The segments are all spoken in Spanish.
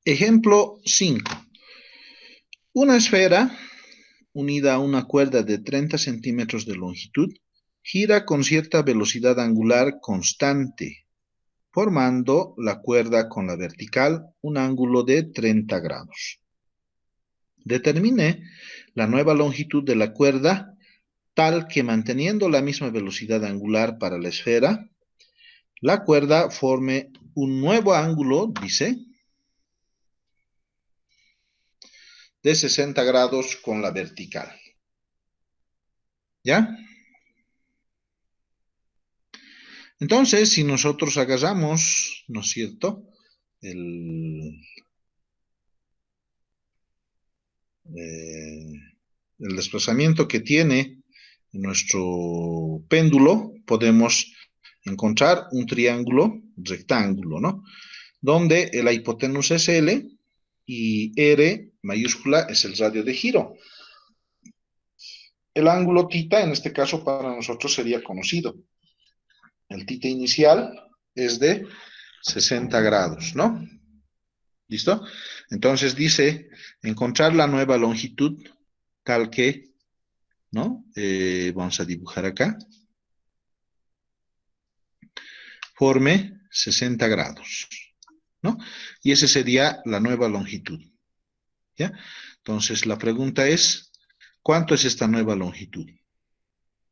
Ejemplo 5. Una esfera unida a una cuerda de 30 centímetros de longitud gira con cierta velocidad angular constante, formando la cuerda con la vertical un ángulo de 30 grados. Determine la nueva longitud de la cuerda tal que manteniendo la misma velocidad angular para la esfera, la cuerda forme un nuevo ángulo, dice, de 60 grados con la vertical. ¿Ya? Entonces, si nosotros agarramos, ¿no es cierto? El, eh, el desplazamiento que tiene nuestro péndulo, podemos encontrar un triángulo rectángulo, ¿no? Donde la hipotenusa es L y R mayúscula es el radio de giro. El ángulo θ, en este caso para nosotros sería conocido. El θ inicial es de 60 grados, ¿no? ¿Listo? Entonces dice, encontrar la nueva longitud tal que, ¿no? Vamos a dibujar acá. Forme 60 grados, ¿no? Y esa sería la nueva longitud, ¿ya? Entonces la pregunta es, ¿cuánto es esta nueva longitud?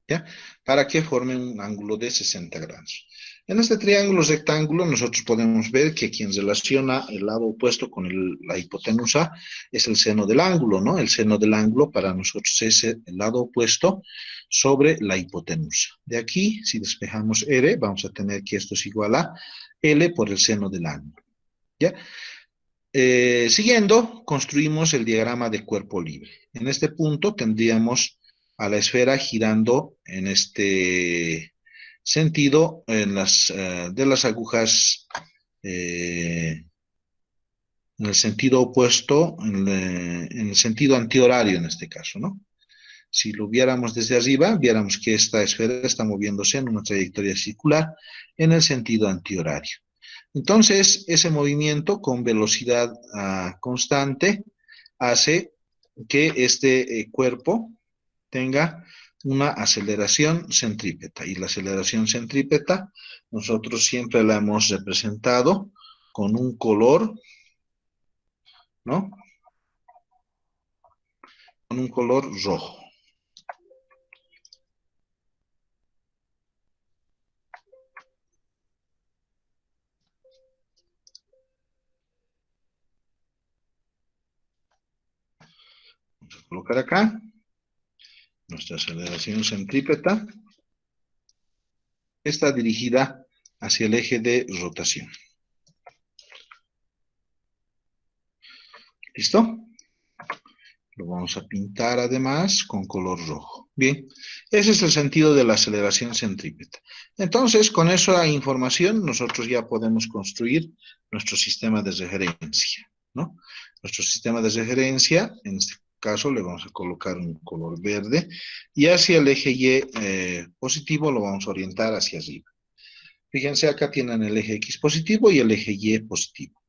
¿Ya? Para que forme un ángulo de 60 grados. En este triángulo rectángulo nosotros podemos ver que quien relaciona el lado opuesto con la hipotenusa es el seno del ángulo, ¿no? El seno del ángulo para nosotros es el lado opuesto sobre la hipotenusa. De aquí, si despejamos R, vamos a tener que esto es igual a L por el seno del ángulo, ¿ya? Siguiendo, construimos el diagrama de cuerpo libre. En este punto tendríamos a la esfera girando en este sentido de las agujas en el sentido opuesto, en el sentido antihorario en este caso, ¿no? Si lo viéramos desde arriba, viéramos que esta esfera está moviéndose en una trayectoria circular en el sentido antihorario. Entonces, ese movimiento con velocidad constante hace que este cuerpo tenga una aceleración centrípeta. Y la aceleración centrípeta nosotros siempre la hemos representado con un color, ¿no? Con un color rojo. Vamos a colocar acá nuestra aceleración centrípeta. Está dirigida hacia el eje de rotación. ¿Listo? Lo vamos a pintar además con color rojo. Bien, ese es el sentido de la aceleración centrípeta. Entonces, con esa información, nosotros ya podemos construir nuestro sistema de referencia, ¿no? Nuestro sistema de referencia, en este caso, le vamos a colocar un color verde y hacia el eje Y positivo lo vamos a orientar hacia arriba. Fíjense, acá tienen el eje X positivo y el eje Y positivo,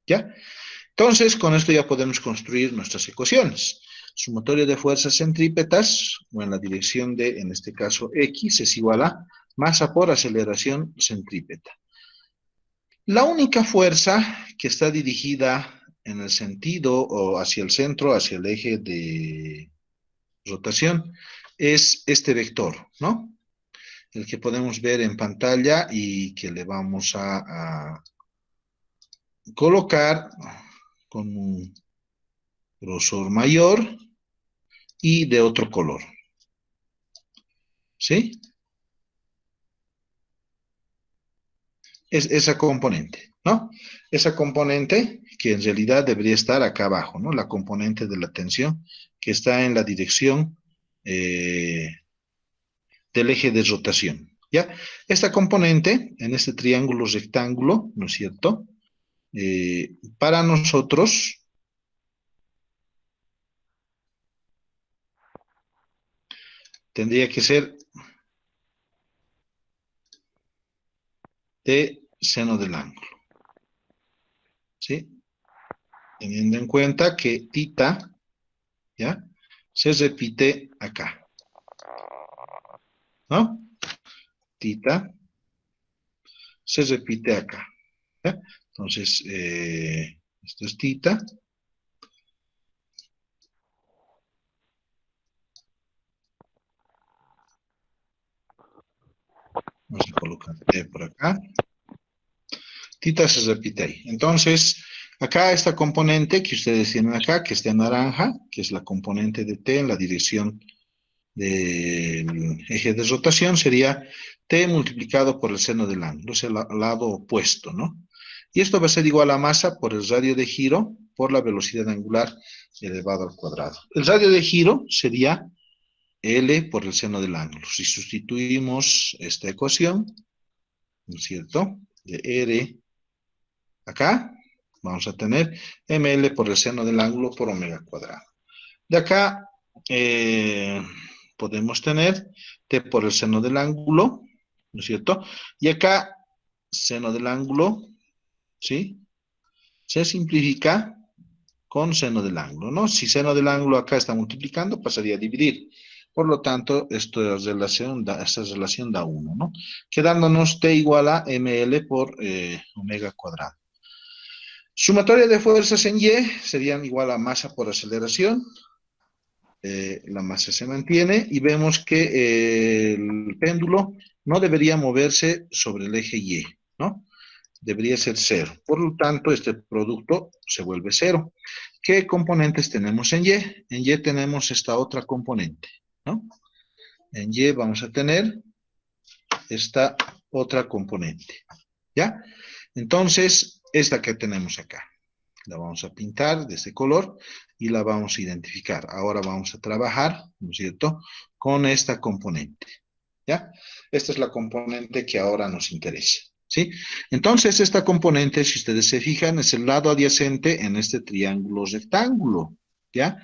¿ya? Entonces, con esto ya podemos construir nuestras ecuaciones. Sumatorio de fuerzas centrípetas, o en la dirección de, en este caso, X, es igual a masa por aceleración centrípeta. La única fuerza que está dirigida en el sentido o hacia el centro, hacia el eje de rotación, es este vector, ¿no? El que podemos ver en pantalla y que le vamos a colocar con un grosor mayor y de otro color. ¿Sí? Es esa componente, ¿no? Esa componente que en realidad debería estar acá abajo, ¿no? La componente de la tensión que está en la dirección eh, del eje de rotación, ¿ya? Esta componente en este triángulo rectángulo, ¿no es cierto? Para nosotros tendría que ser de seno del ángulo, ¿sí? teniendo en cuenta que tita, ¿ya? Se repite acá, ¿no? Tita se repite acá, ¿ya? Entonces, esto es tita. Vamos a colocar T por acá. Tita se repite ahí. Entonces, acá esta componente que ustedes tienen acá, que está en naranja, que es la componente de T en la dirección del eje de rotación, sería T multiplicado por el seno del ángulo, es el lado opuesto, ¿no? Y esto va a ser igual a masa por el radio de giro por la velocidad angular elevado al cuadrado. El radio de giro sería L por el seno del ángulo. Si sustituimos esta ecuación, ¿no es cierto? De R acá, vamos a tener ml por el seno del ángulo por omega cuadrado. De acá podemos tener t por el seno del ángulo, ¿no es cierto? Y acá, seno del ángulo, ¿sí? Se simplifica con seno del ángulo, ¿no? Si seno del ángulo acá está multiplicando, pasaría a dividir. Por lo tanto, esta relación da 1, ¿no? Quedándonos t igual a ml por omega cuadrado. Sumatoria de fuerzas en Y serían igual a masa por aceleración. La masa se mantiene y vemos que el péndulo no debería moverse sobre el eje Y, ¿no? Debería ser 0. Por lo tanto, este producto se vuelve 0. ¿Qué componentes tenemos en Y? En Y tenemos esta otra componente, ¿no? En Y vamos a tener esta otra componente, ¿ya? Entonces, esta que tenemos acá. La vamos a pintar de este color y la vamos a identificar. Ahora vamos a trabajar, ¿no es cierto?, con esta componente, ¿ya? Esta es la componente que ahora nos interesa, ¿sí? Entonces, esta componente, si ustedes se fijan, es el lado adyacente en este triángulo rectángulo, ¿ya?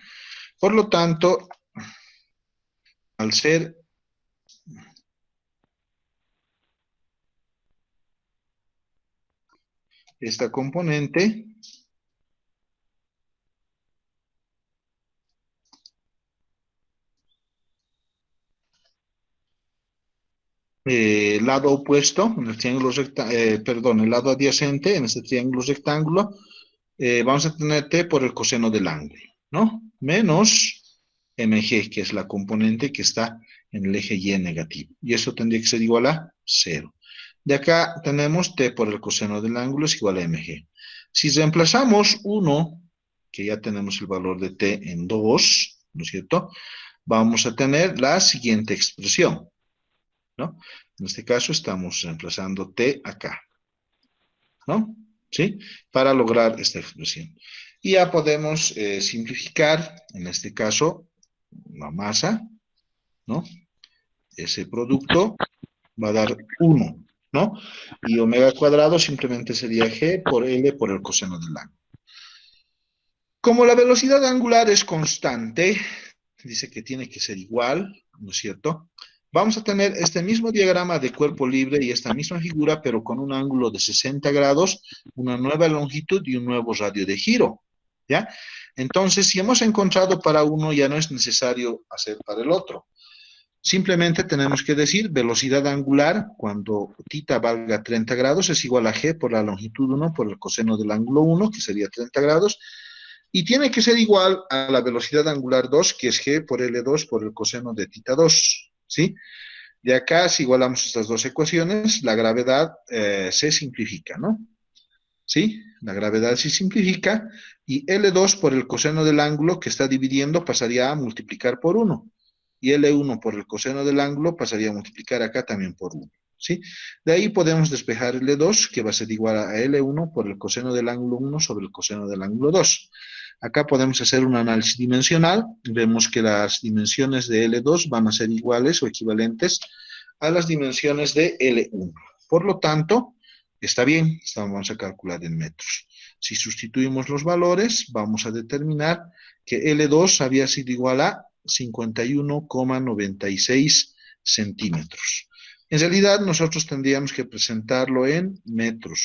Por lo tanto, al ser esta componente, lado opuesto, en el triángulo perdón, el lado adyacente en este triángulo rectángulo, vamos a tener t por el coseno del ángulo, ¿no? Menos mg, que es la componente que está en el eje y negativo. Y eso tendría que ser igual a 0. De acá tenemos t por el coseno del ángulo es igual a mg. Si reemplazamos 1, que ya tenemos el valor de t en 2, ¿no es cierto?, vamos a tener la siguiente expresión, ¿no? En este caso estamos reemplazando t acá, ¿no? ¿Sí? Para lograr esta expresión. Y ya podemos simplificar, en este caso, la masa, ¿no? Ese producto va a dar 1, ¿no? Y omega cuadrado simplemente sería g por L por el coseno del ángulo. Como la velocidad angular es constante, dice que tiene que ser igual, ¿no es cierto? Vamos a tener este mismo diagrama de cuerpo libre y esta misma figura, pero con un ángulo de 60 grados, una nueva longitud y un nuevo radio de giro, ¿ya? Entonces, si hemos encontrado para uno, ya no es necesario hacer para el otro. Simplemente tenemos que decir velocidad angular cuando θ valga 30 grados es igual a g por la longitud 1 por el coseno del ángulo 1, que sería 30 grados, y tiene que ser igual a la velocidad angular 2, que es g por L2 por el coseno de θ2, ¿sí? De acá, si igualamos estas dos ecuaciones, la gravedad se simplifica, ¿no? ¿Sí? La gravedad se simplifica y L2 por el coseno del ángulo que está dividiendo pasaría a multiplicar por 1. Y L1 por el coseno del ángulo pasaría a multiplicar acá también por 1. ¿Sí? De ahí podemos despejar L2, que va a ser igual a L1 por el coseno del ángulo 1 sobre el coseno del ángulo 2. Acá podemos hacer un análisis dimensional. Vemos que las dimensiones de L2 van a ser iguales o equivalentes a las dimensiones de L1. Por lo tanto, está bien, vamos a calcular en metros. Si sustituimos los valores, vamos a determinar que L2 había sido igual a 51,96 centímetros. En realidad, nosotros tendríamos que presentarlo en metros.